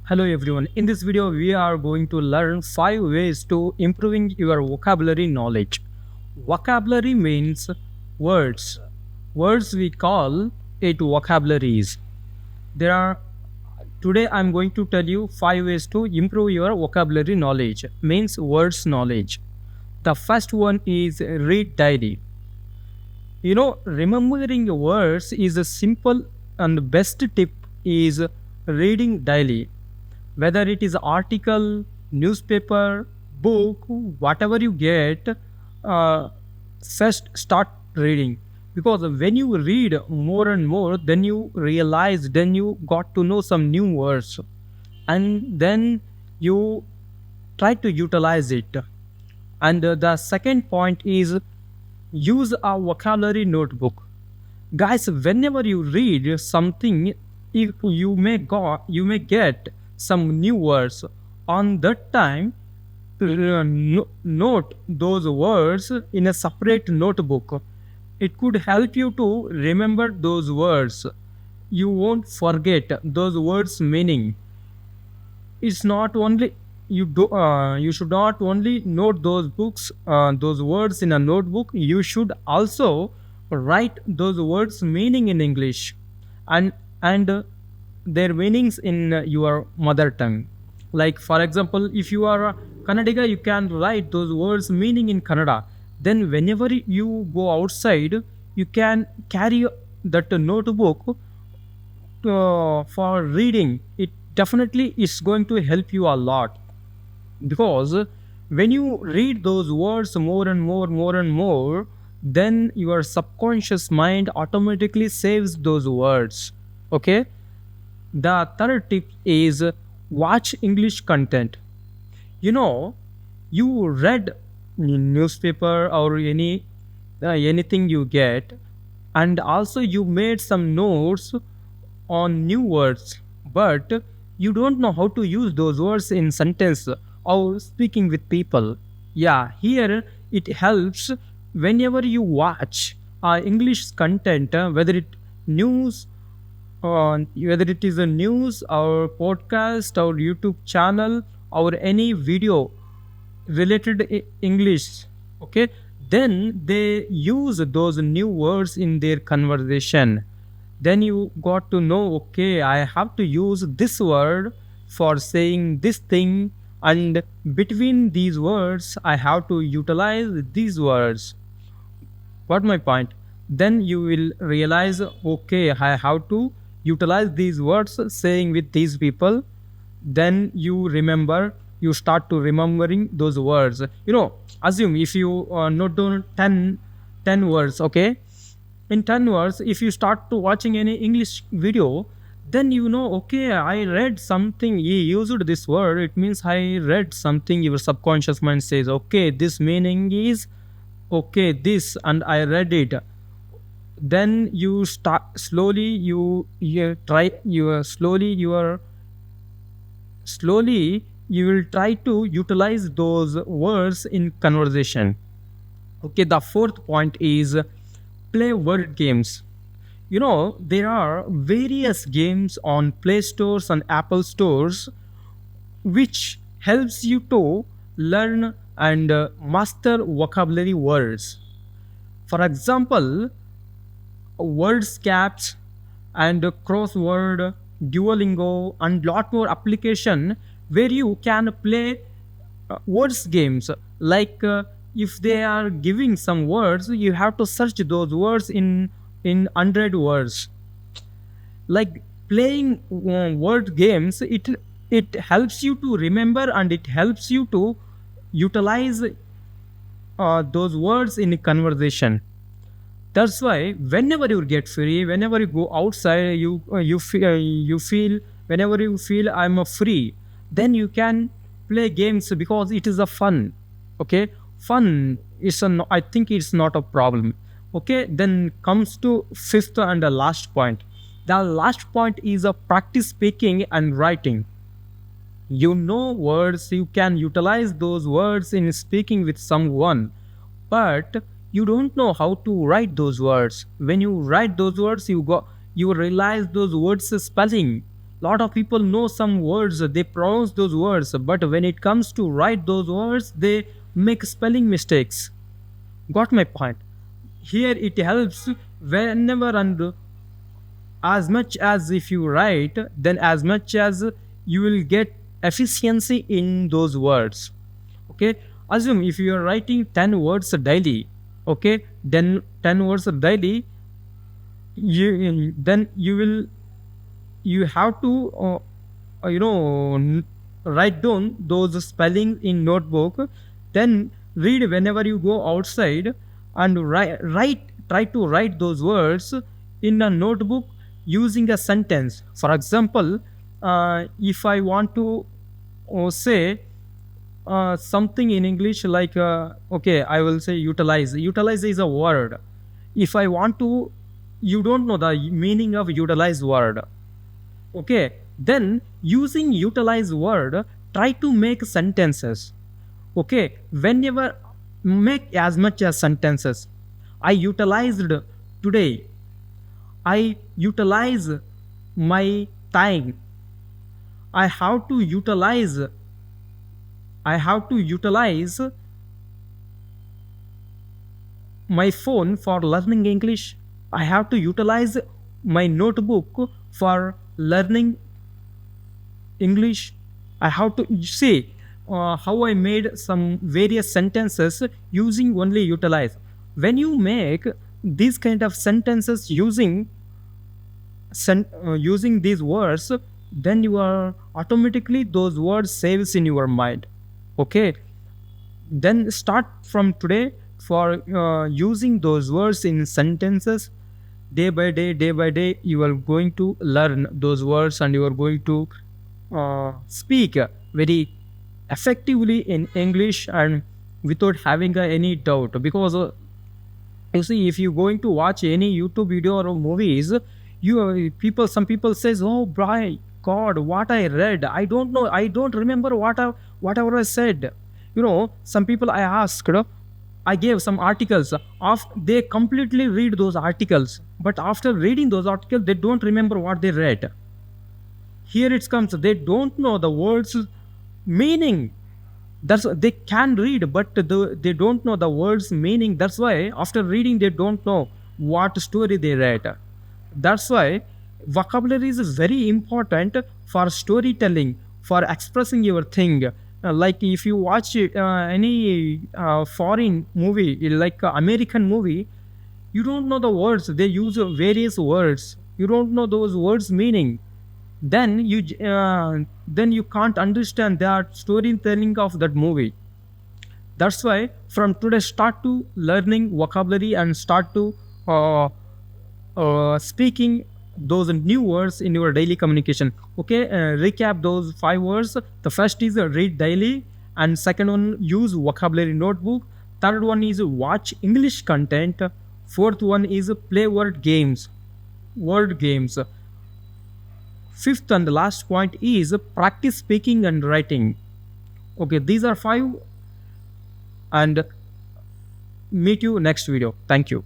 Hello everyone. In this video we are going to learn 5 ways to improving your vocabulary knowledge. Vocabulary means words. Words we call it vocabularies. There are Today I'm going to tell you 5 ways to improve your vocabulary knowledge. Means words knowledge. The first one is read daily. Remembering words is a simple and best tip is reading daily, whether it is article, newspaper, book, whatever you get. First start reading, because when you read more and more, then you realize, then you got to know some new words, and then you try to utilize it. And the second point is use a vocabulary notebook. Guys, whenever you read something, if you may get some new words. On that time, note those words in a separate notebook. It could help you to remember those words. You won't forget those words meaning. It's not only you should not only note those words in a notebook. You should also write those words meaning in English, and their meanings in your mother tongue. Like, for example, if you are a Kannadiga, you can write those words meaning in Kannada. Then whenever you go outside, you can carry that notebook for reading. It definitely is going to help you a lot, because when you read those words more and more, then your subconscious mind automatically saves those words. Okay. The third tip is watch English content. You know, you read newspaper or anything you get, and also you made some notes on new words, but you don't know how to use those words in sentence or speaking with people. Yeah, here it helps whenever you watch English content, whether it is a news or podcast or YouTube channel or any video related English. Okay, then they use those new words in their conversation. Then you got to know, okay, I have to use this word for saying this thing, and between these words I have to utilize these words. What my point? Then you will realize, okay, I have to utilize these words saying with these people. Then you start to remembering those words. Assume if you note down 10 words. Okay, in 10 words, if you start to watching any English video, then okay, I read something, he used this word, it means I read something. Your subconscious mind says, okay, this meaning is okay this, and I read it. Then you start slowly, you try you are slowly you will try to utilize those words in conversation. Okay, the fourth point is play word games. There are various games on Play Stores and Apple Stores which helps you to learn and master vocabulary words. For example, Wordscaps and Crossword, Duolingo, and lot more application where you can play words games. Like, if they are giving some words, you have to search those words in 100 words. Like playing word games, it helps you to remember, and it helps you to utilize those words in a conversation. That's why whenever you get free, whenever you go outside, you feel whenever you feel I'm free, then you can play games, because it is a fun. Okay, fun is I think it's not a problem. Okay, then comes to fifth and the last point. The last point is a practice speaking and writing. Words, you can utilize those words in speaking with someone, but you don't know how to write those words. When you write those words, you realize those words spelling. Lot of people know some words, they pronounce those words, but when it comes to write those words, they make spelling mistakes. Got my point? Here it helps whenever and as much as if you write, then as much as you will get efficiency in those words. Okay, assume if you are writing 10 words daily, okay, then 10 words daily, then you have to write down those spelling in notebook, then read whenever you go outside, and write try to write those words in a notebook using a sentence. For example, if I want to say something in English, like okay, I will say utilize. Utilize is a word. If I want to, you don't know the meaning of utilize word, okay, then using utilize word, try to make sentences. Okay, whenever, make as much as sentences. I utilized today. I utilize my time. I have to utilize. I have to utilize my phone for learning English. I have to utilize my notebook for learning English. I have to see how I made some various sentences using only utilize. When you make these kind of sentences using these words, then you are automatically those words saves in your mind. Okay, then start from today for using those words in sentences. Day by day, you are going to learn those words, and you are going to speak very effectively in English, and without having any doubt. Because you see, if you're going to watch any YouTube video or movies, some people says, oh my god, what I read, I don't know, I don't remember whatever I said. Some people I asked, I gave some articles of, they completely read those articles, but after reading those articles, they don't remember what they read. Here it comes, they don't know the words meaning. That's, they can read, but they don't know the words meaning. That's why after reading, they don't know what story they read. That's why vocabulary is very important for storytelling, for expressing your thing. Like if you watch any foreign movie, like American movie, you don't know the words, they use various words, you don't know those words meaning, then you can't understand that storytelling of that movie. That's why from today, start to learning vocabulary and start to speaking those new words in your daily communication. Okay, recap those 5 words. The first is read daily, and second one, use vocabulary notebook. Third one is watch English content. Fourth one is play word games. Fifth and the last point is practice speaking and writing. Okay, these are 5, and meet you next video. Thank you.